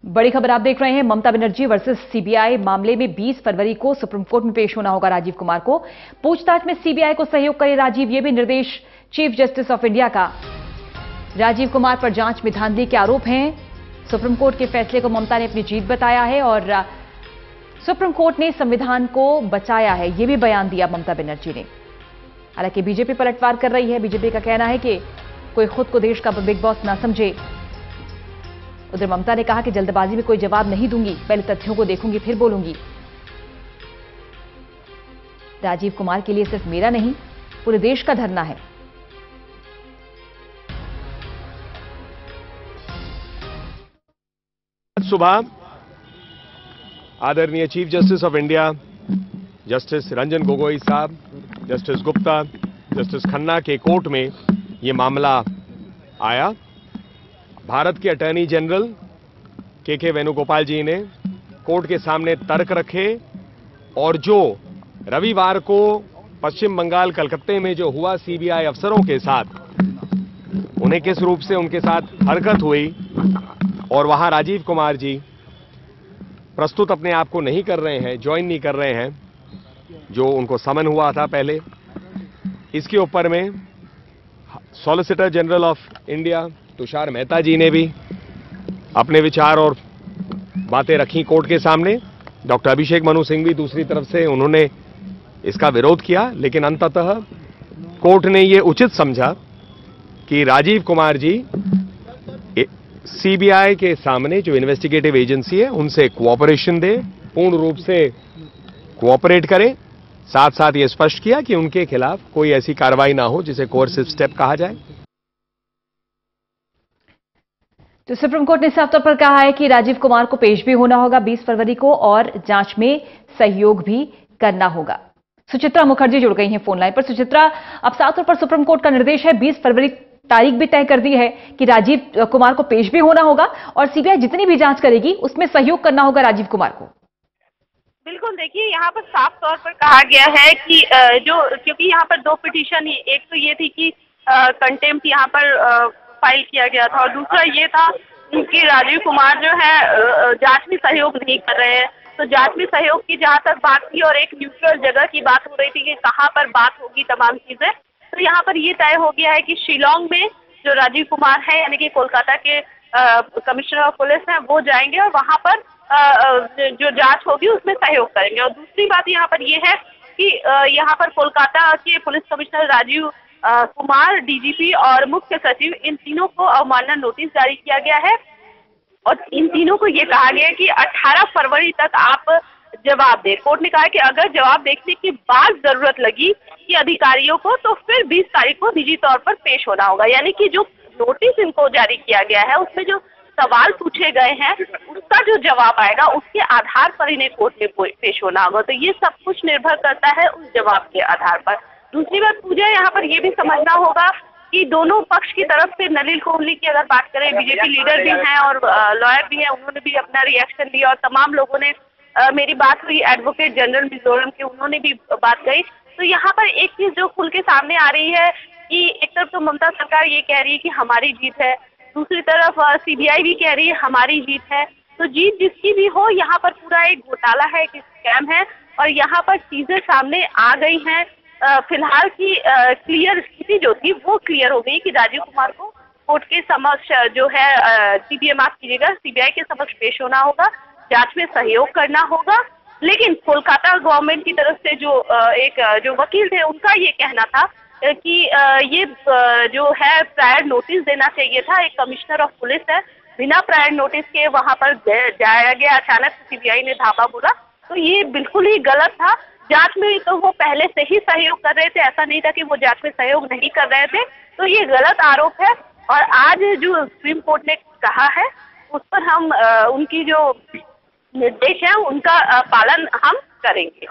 बड़ी खबर आप देख रहे हैं। ममता बनर्जी वर्सेस सीबीआई मामले में 20 फरवरी को सुप्रीम कोर्ट में पेश होना होगा राजीव कुमार को। पूछताछ में सीबीआई को सहयोग करे राजीव, ये भी निर्देश चीफ जस्टिस ऑफ इंडिया का। राजीव कुमार पर जांच में धांधली के आरोप हैं। सुप्रीम कोर्ट के फैसले को ममता ने अपनी जीत बताया है और सुप्रीम कोर्ट ने संविधान को बचाया है, यह भी बयान दिया ममता बनर्जी ने। हालांकि बीजेपी पलटवार कर रही है। बीजेपी का कहना है कि कोई खुद को देश का बिग बॉस ना समझे। उधर ममता ने कहा कि जल्दबाजी में कोई जवाब नहीं दूंगी, पहले तथ्यों को देखूंगी फिर बोलूंगी। राजीव कुमार के लिए सिर्फ मेरा नहीं, पूरे देश का धरना है। सुबह आदरणीय chief justice of India justice Ranjan Gogoi साहब, जस्टिस गुप्ता, जस्टिस खन्ना के कोर्ट में ये मामला आया। भारत के अटॉर्नी जनरल के वेणुगोपाल जी ने कोर्ट के सामने तर्क रखे और जो रविवार को पश्चिम बंगाल कलकत्ते में जो हुआ सीबीआई अफसरों के साथ, उन्हें किस रूप से उनके साथ हरकत हुई और वहां राजीव कुमार जी प्रस्तुत अपने आप को नहीं कर रहे हैं, ज्वाइन नहीं कर रहे हैं, जो उनको समन हुआ था पहले, इसके ऊपर में solicitor general of India Tushar Mehta ji ने भी अपने विचार और बातें रखी कोर्ट के सामने। डॉक्टर अभिषेक मनु सिंह भी दूसरी तरफ से उन्होंने इसका विरोध किया, लेकिन अंततः कोर्ट ने यह उचित समझा कि राजीव कुमार जी सीबीआई के सामने जो इन्वेस्टिगेटिव एजेंसी है उनसे कोऑपरेशन दे, पूर्ण रूप से कोऑपरेट करें। साथ साथ ये स्पष्ट किया कि उनके खिलाफ कोई ऐसी कार्रवाई ना हो जिसे कोर्सिव स्टेप कहा जाए। तो सुप्रीम कोर्ट ने साफ तौर पर कहा है कि राजीव कुमार को पेश भी होना होगा 20 फरवरी को और जांच में सहयोग भी करना होगा। सुचित्रा मुखर्जी जुड़ गई हैं फोन लाइन पर। सुचित्रा, अब साफ तौर पर सुप्रीम कोर्ट का निर्देश है, 20 फरवरी तारीख भी तय कर दी है कि राजीव कुमार को पेश भी होना होगा और सीबीआई जितनी भी जांच करेगी उसमें सहयोग करना होगा राजीव कुमार को। बिल्कुल, देखिए यहाँ पर साफ तौर पर कहा गया है कि क्योंकि यहाँ पर दो पिटीशन, एक तो ये थी कि कंटेम्प्ट यहाँ पर फाइल किया गया था और दूसरा ये था कि राजीव कुमार जो है जांच में सहयोग नहीं कर रहे हैं। तो जांच में सहयोग की जहाँ तक बात थी और एक न्यूट्रल जगह की बात हो रही थी कि कहाँ पर बात होगी तमाम चीजें, तो यहाँ पर ये तय हो गया है कि शिलोंग में जो राजीव कुमार है यानी कि कोलकाता के कमिश्नर ऑफ पुलिस हैं वो जाएंगे और वहाँ पर जो जांच होगी उसमें सहयोग करेंगे। और दूसरी बात यहाँ पर ये है कि यहाँ पर कोलकाता के police commissioner Rajeev Kumar, DGP और मुख्य सचिव, इन तीनों को अवमानना नोटिस जारी किया गया है और इन तीनों को ये कहा गया है कि 18 फरवरी तक आप जवाब दें। कोर्ट ने कहा है कि अगर जवाब देखने के बाद जरूरत लगी कि अधिकारियों को, तो फिर 20 तारीख को निजी तौर पर पेश होना होगा। यानी कि जो नोटिस इनको जारी किया गया है उसमें जो सवाल पूछे गए हैं उसका जो जवाब आएगा उसके आधार पर इन्हें कोर्ट में पेश होना होगा। तो ये सब कुछ निर्भर करता है उस जवाब के आधार पर। दूसरी बात पूजा, यहाँ पर यह भी समझना होगा कि दोनों पक्ष की तरफ से नलिन कोहली की अगर बात करें, बीजेपी लीडर भी हैं और लॉयर भी हैं, उन्होंने भी अपना रिएक्शन दिया और तमाम लोगों ने, मेरी बात हुई एडवोकेट जनरल मिजोरम के, उन्होंने भी बात कही। तो यहाँ पर एक चीज जो खुल के सामने आ रही है कि एक तरफ तो ममता सरकार ये कह रही है कि हमारी जीत है, दूसरी तरफ सीबीआई भी कह रही है हमारी जीत है। तो जीत जिसकी भी हो, यहाँ पर पूरा एक घोटाला है, एक स्कैम है और यहाँ पर चीजें सामने आ गई हैं। फिलहाल की क्लियर स्थिति जो थी वो क्लियर हो गई कि राजीव कुमार को कोर्ट के समक्ष जो है सीबीआई के समक्ष पेश होना होगा, जांच में सहयोग करना होगा। लेकिन कोलकाता गवर्नमेंट की तरफ से जो वकील थे उनका ये कहना था कि ये जो है प्रायर नोटिस देना चाहिए था। एक कमिश्नर ऑफ पुलिस है, बिना प्रायर नोटिस के वहां पर जाया गया, अचानक सीबीआई ने धावा बोला, तो ये बिल्कुल ही गलत था। जांच में तो वो पहले से ही सहयोग कर रहे थे, ऐसा नहीं था कि वो जांच में सहयोग नहीं कर रहे थे। तो ये गलत आरोप है और आज जो सुप्रीम कोर्ट ने कहा है उस पर हम उनकी जो निर्देश है उनका पालन हम करेंगे।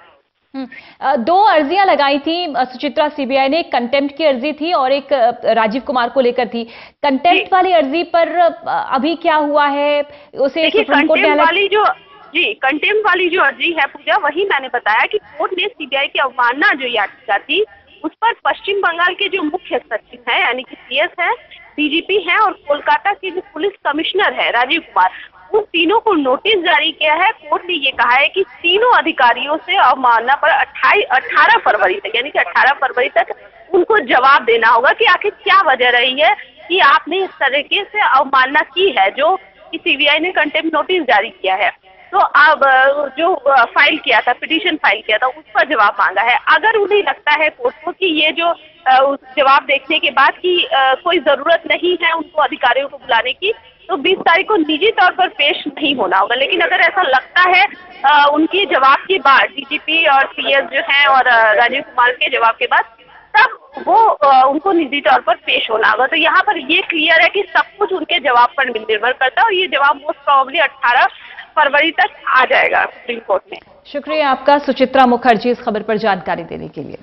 दो अर्जियां लगाई थी सुचित्रा सीबीआई ने, एक कंटेम्प्ट की अर्जी थी और एक राजीव कुमार को लेकर थी। कंटेम्प्ट वाली अर्जी पर अभी क्या हुआ है, उसे सुप्रीम कोर्ट ने कंटेम्प्ट वाली जो अर्जी है पूजा, वही मैंने बताया कि कोर्ट ने सीबीआई की अवमानना जो याचिका थी उस पर पश्चिम बंगाल के जो मुख्य सचिव हैं यानी कि सीएस है, डीजीपी हैं और कोलकाता के जो पुलिस कमिश्नर है राजीव कुमार, उन तीनों को नोटिस जारी किया है। कोर्ट ने ये कहा है कि तीनों अधिकारियों से अवमानना पर 18 फरवरी तक, यानी कि 18 फरवरी तक उनको जवाब देना होगा कि आखिर क्या वजह रही है कि आपने इस तरीके से अवमानना की है, जो कि सीबीआई ने कंटेम्प्ट नोटिस जारी किया है। तो अब जो फाइल किया था, पिटीशन फाइल किया था, उस पर जवाब मांगा है। अगर उन्हें लगता है कोर्ट को कि ये जो उस जवाब देखने के बाद कि कोई जरूरत नहीं है उनको अधिकारियों को बुलाने की, तो 20 तारीख को निजी तौर पर पेश नहीं होना होगा। लेकिन अगर ऐसा लगता है उनके जवाब के बाद, डीजीपी और पीएस जो हैं और राजीव कुमार के जवाब के बाद, तब वो उनको निजी तौर पर पेश होना होगा। तो यहाँ पर ये क्लियर है कि सब कुछ उनके जवाब पर निर्भर करता है और ये जवाब मोस्ट प्रोबेबली 18 फरवरी तक आ जाएगा सुप्रीम कोर्ट में। शुक्रिया आपका सुचित्रा मुखर्जी इस खबर पर जानकारी देने के लिए।